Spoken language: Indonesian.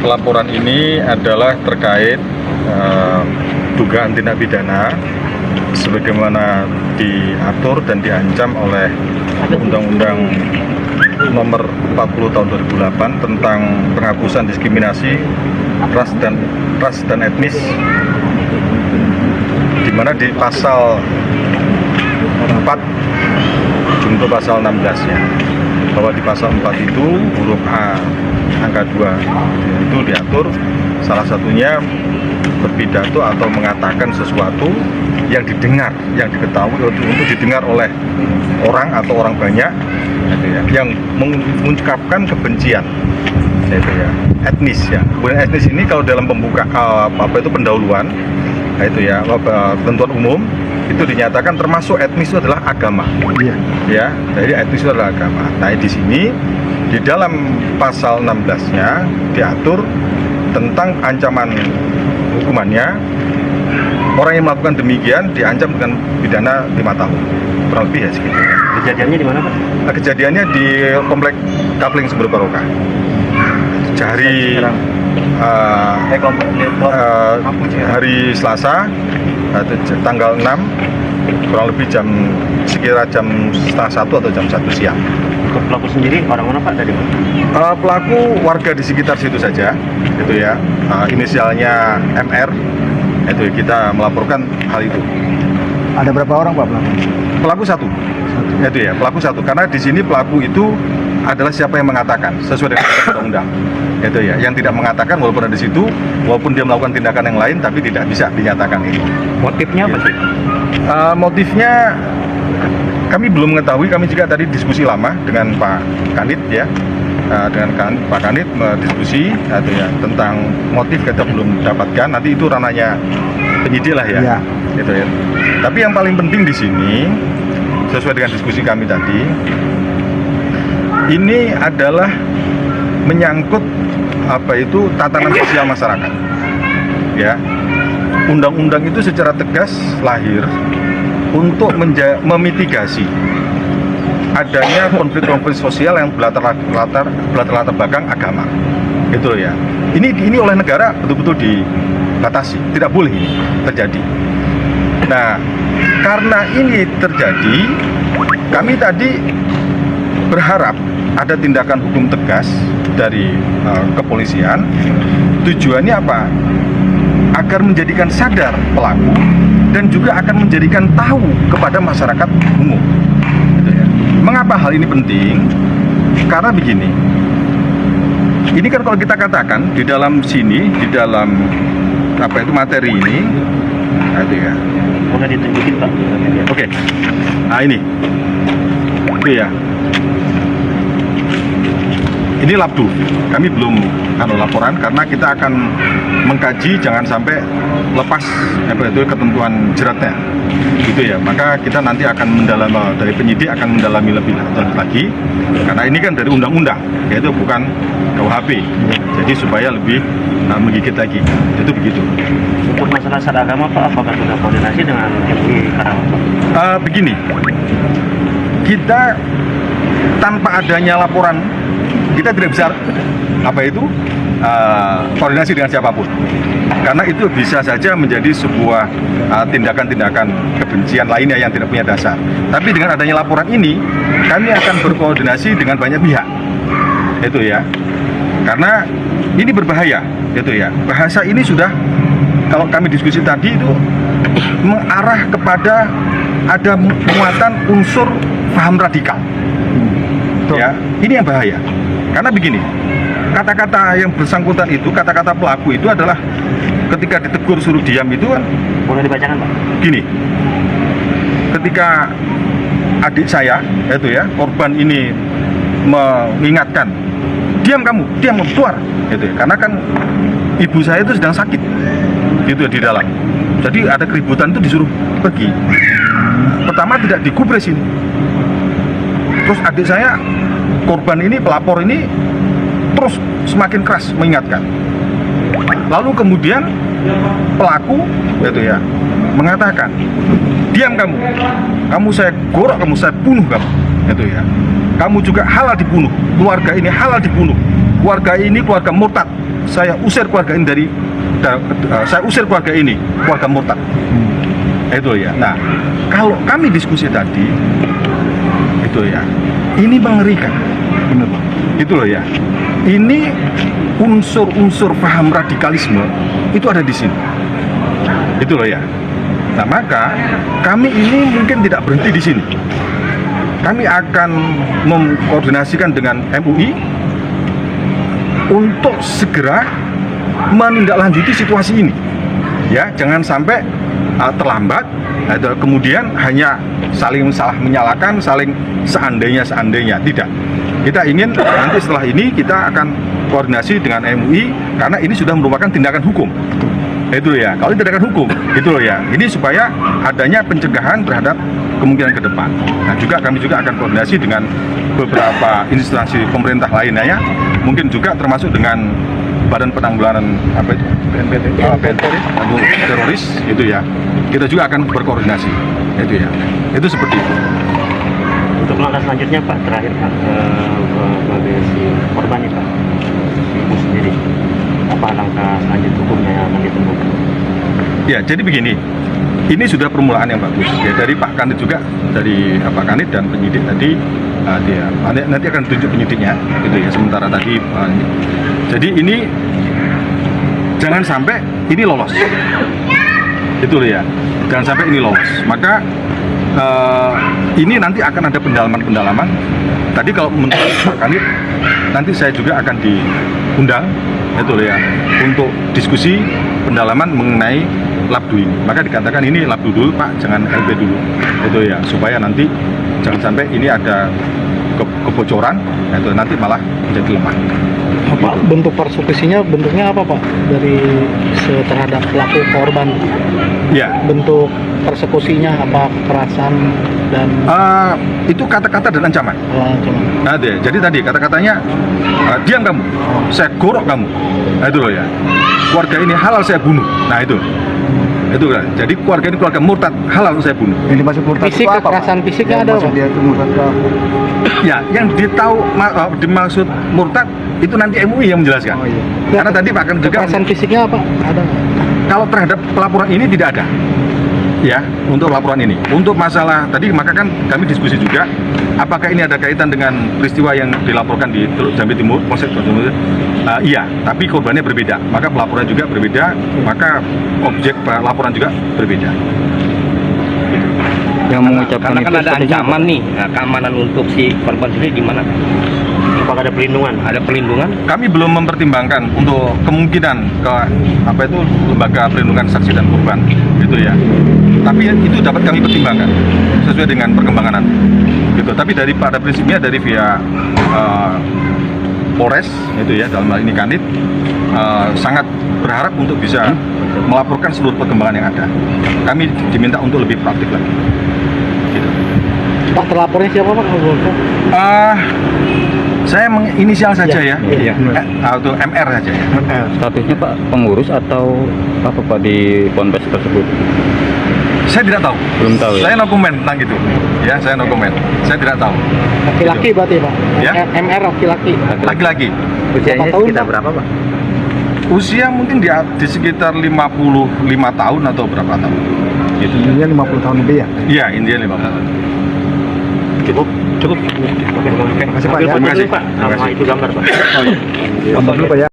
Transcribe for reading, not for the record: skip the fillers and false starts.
Laporan ini adalah terkait dugaan tindak pidana sebagaimana diatur dan diancam oleh Undang-Undang Nomor 40 Tahun 2008 tentang penghapusan diskriminasi ras dan etnis, di mana di pasal 4 junto pasal 16-nya, bahwa di pasal 4 itu huruf A angka 2 itu diatur salah satunya berpidato atau mengatakan sesuatu yang didengar, yang diketahui untuk didengar oleh orang atau orang banyak, yang mengungkapkan kebencian, etnis ya. Kemudian etnis ini kalau dalam pendahuluan, ketentuan umum itu dinyatakan termasuk etnis itu adalah agama. Ya, jadi etnis itu adalah agama. Nah, di sini di dalam pasal 16-nya diatur tentang ancaman hukumannya. Orang yang melakukan demikian diancam dengan pidana 5 tahun. Kurang lebih ya segitu. Kejadiannya di mana, Pak? Kejadiannya di Komplek Kafling Sumber Barokah. Hari Selasa tanggal 6 kurang lebih sekira jam setengah 1 atau jam 1 siang. Untuk pelaku sendiri orang mana, Pak, dari mana? Pelaku warga di sekitar situ saja, itu ya. Inisialnya MR. Itu kita melaporkan hal itu. Ada berapa orang, Pak, pelaku? Pelaku satu. Itu ya, pelaku satu. Karena di sini pelaku itu adalah siapa yang mengatakan sesuai dengan undang-undang. Itu ya, yang tidak mengatakan walaupun ada di situ, walaupun dia melakukan tindakan yang lain, tapi tidak bisa dinyatakan itu. Motifnya apa sih? Motifnya kami belum mengetahui. Kami juga tadi diskusi lama dengan Pak Kanit ya, dengan Pak Kanit diskusi tentang motif, kita belum dapatkan. Nanti itu ranahnya penyidik lah ya. Gitu ya. Tapi yang paling penting di sini, sesuai dengan diskusi kami tadi, ini adalah menyangkut tatanan sosial masyarakat. Ya, undang-undang itu secara tegas lahir untuk memitigasi adanya konflik-konflik sosial yang berlatar belakang agama. Gitu ya. Ini oleh negara betul-betul dibatasi, tidak boleh ini terjadi. Nah, karena ini terjadi, kami tadi berharap ada tindakan hukum tegas dari kepolisian. Tujuannya apa? Agar menjadikan sadar pelaku dan juga akan menjadikan tahu kepada masyarakat umum. Gitu ya. Mengapa hal ini penting? Karena begini, ini kan kalau kita katakan di dalam sini, di dalam materi ini, ya. Boleh ditunjukin, Pak? Oke. Nah ini, itu ya. Ini labdu. Kami belum laporan karena kita akan mengkaji jangan sampai lepas ketentuan jeratnya. Gitu ya. Maka kita nanti akan mendalami, dari penyidik akan mendalami lebih lanjut lagi. Karena ini kan dari undang-undang, yaitu bukan KUHP. Jadi supaya lebih menggigit lagi. Itu begitu. Untuk masalah syarat agama, Pak, apakah sudah koordinasi dengan MUI Karawang? Begini, kita tanpa adanya laporan, kita tidak bisa koordinasi dengan siapapun, karena itu bisa saja menjadi sebuah tindakan-tindakan kebencian lainnya yang tidak punya dasar. Tapi dengan adanya laporan ini, kami akan berkoordinasi dengan banyak pihak, itu ya, karena ini berbahaya, itu ya. Bahasa ini sudah, kalau kami diskusi tadi itu mengarah kepada ada muatan unsur paham radikal. Ya, ini yang bahaya. Karena begini, kata-kata yang bersangkutan itu, kata-kata pelaku itu adalah ketika ditegur suruh diam itu kan. Boleh dibacakan, Pak? Gini, ketika adik saya, korban ini mengingatkan, diam kamu, keluar, karena kan ibu saya itu sedang sakit, di dalam. Jadi ada keributan itu disuruh pergi. Pertama tidak dikupresin. Terus adik saya, korban ini, pelapor ini terus semakin keras mengingatkan. Lalu kemudian pelaku mengatakan, diam kamu saya gorok, kamu saya bunuh kamu, kamu juga halal dibunuh, keluarga ini halal dibunuh, keluarga ini keluarga murtad. Saya usir keluarga ini saya usir keluarga ini, keluarga murtad. Itu ya. Nah, kalau kami diskusi tadi, itu ya, ini mengerikan. Benar, Pak. Itu loh ya. Ini unsur-unsur paham radikalisme itu ada di sini. Itu loh ya. Nah, maka kami ini mungkin tidak berhenti di sini. Kami akan mengkoordinasikan dengan MUI untuk segera menindaklanjuti situasi ini. Ya, jangan sampai terlambat atau kemudian hanya saling salah menyalahkan, saling seandainya tidak. Kita ingin nanti setelah ini kita akan koordinasi dengan MUI karena ini sudah merupakan tindakan hukum. Itu ya, kalau tindakan hukum, itu loh ya. Ini supaya adanya pencegahan terhadap kemungkinan ke depan. Nah, kami juga akan koordinasi dengan beberapa instansi pemerintah lainnya ya. Mungkin juga termasuk dengan Badan Penanggulangan BNPT untuk teroris itu ya. Kita juga akan berkoordinasi. Itu ya. Itu seperti itu. Untuk langkah selanjutnya Pak, terakhir Pak, bagi si korban Pak, si ibu sendiri, apa langkah selanjut hukumnya yang akan ditemukan? Ya, jadi begini, ini sudah permulaan yang bagus. Ya, dari Pak Kanit juga, dari Pak Kanit dan penyidik tadi, nanti akan tunjuk penyidiknya, gitu ya. Sementara tadi, jadi ini jangan sampai ini lolos, itu loh ya. Jangan sampai ini lolos. Maka ini nanti akan ada pendalaman. Tadi kalau menurut Pak Kanit, nanti saya juga akan diundang, itu loh ya, untuk diskusi pendalaman mengenai labdu ini. Maka dikatakan ini labdu dulu Pak, jangan LB dulu, itu ya, supaya nanti jangan sampai ini ada kebocoran, itu nanti malah menjadi lemah. Pak, bentuk persekusinya bentuknya apa Pak dari terhadap pelaku korban? Ya, Bentuk persekusinya apa, kekerasan dan itu kata-kata dan ancaman. ancaman? Nah, jadi tadi kata-katanya diam kamu, saya gorok kamu. Nah, itu loh ya. Keluarga ini halal saya bunuh. Nah, itu kan. Jadi keluarga ini keluarga murtad, halal saya bunuh. Yang dimaksud murtad Fisik, itu apa, kekerasan Pak? fisiknya Yang ada, maksud Pak? dia itu murtad itu apa? Ya, yang dimaksud murtad itu nanti MUI yang menjelaskan. Oh, iya. Karena tadi Pak Kanit juga Kekerasan fisiknya apa? Ada nggak? kalau terhadap pelaporan ini tidak ada. Ya, untuk laporan ini. Untuk masalah tadi maka kan kami diskusi juga apakah ini ada kaitan dengan peristiwa yang dilaporkan di Teluk Jambi Timur, Polsek Teluk Jambi Timur. Iya, tapi korbannya berbeda. Maka pelaporan juga berbeda, maka objek laporan juga berbeda. Yang mengucapkan Karena kan itu ada sepertinya ancaman nih, nah, keamanan untuk si korban sendiri gimana? Apakah ada perlindungan? Ada perlindungan? Kami belum mempertimbangkan untuk kemungkinan ke lembaga perlindungan saksi dan korban gitu ya. Tapi itu dapat kami pertimbangkan sesuai dengan perkembangan nanti. Gitu. Tapi pada prinsipnya dari pihak Polres itu ya, dalam hal ini Kanit sangat berharap untuk bisa melaporkan seluruh perkembangan yang ada. Kami diminta untuk lebih praktik lagi. Gitu. Pak, terlapornya siapa Pak? Saya menginisial saja ya, Iya. atau MR saja ya. Statusnya Pak pengurus atau apa Pak di ponpes tersebut? Saya tidak tahu. Belum tahu ya? Saya no comment tentang itu. Ya, saya no comment. Saya tidak tahu. Laki-laki berarti Pak? Ya. MR laki-laki. Laki-laki. Usianya Berapa tahun, sekitar Pak? berapa Pak? Usia mungkin di sekitar 55 tahun atau berapa tahun. Gitu. Intinya 50 tahun lebih ya? Iya, India 50. Cukup. Oke. Terima kasih, Pak, ya. Ambil foto Terima kasih. dulu, Pak. Terima Sama kasih. itu gambar Pak. Tambah dulu Pak ya.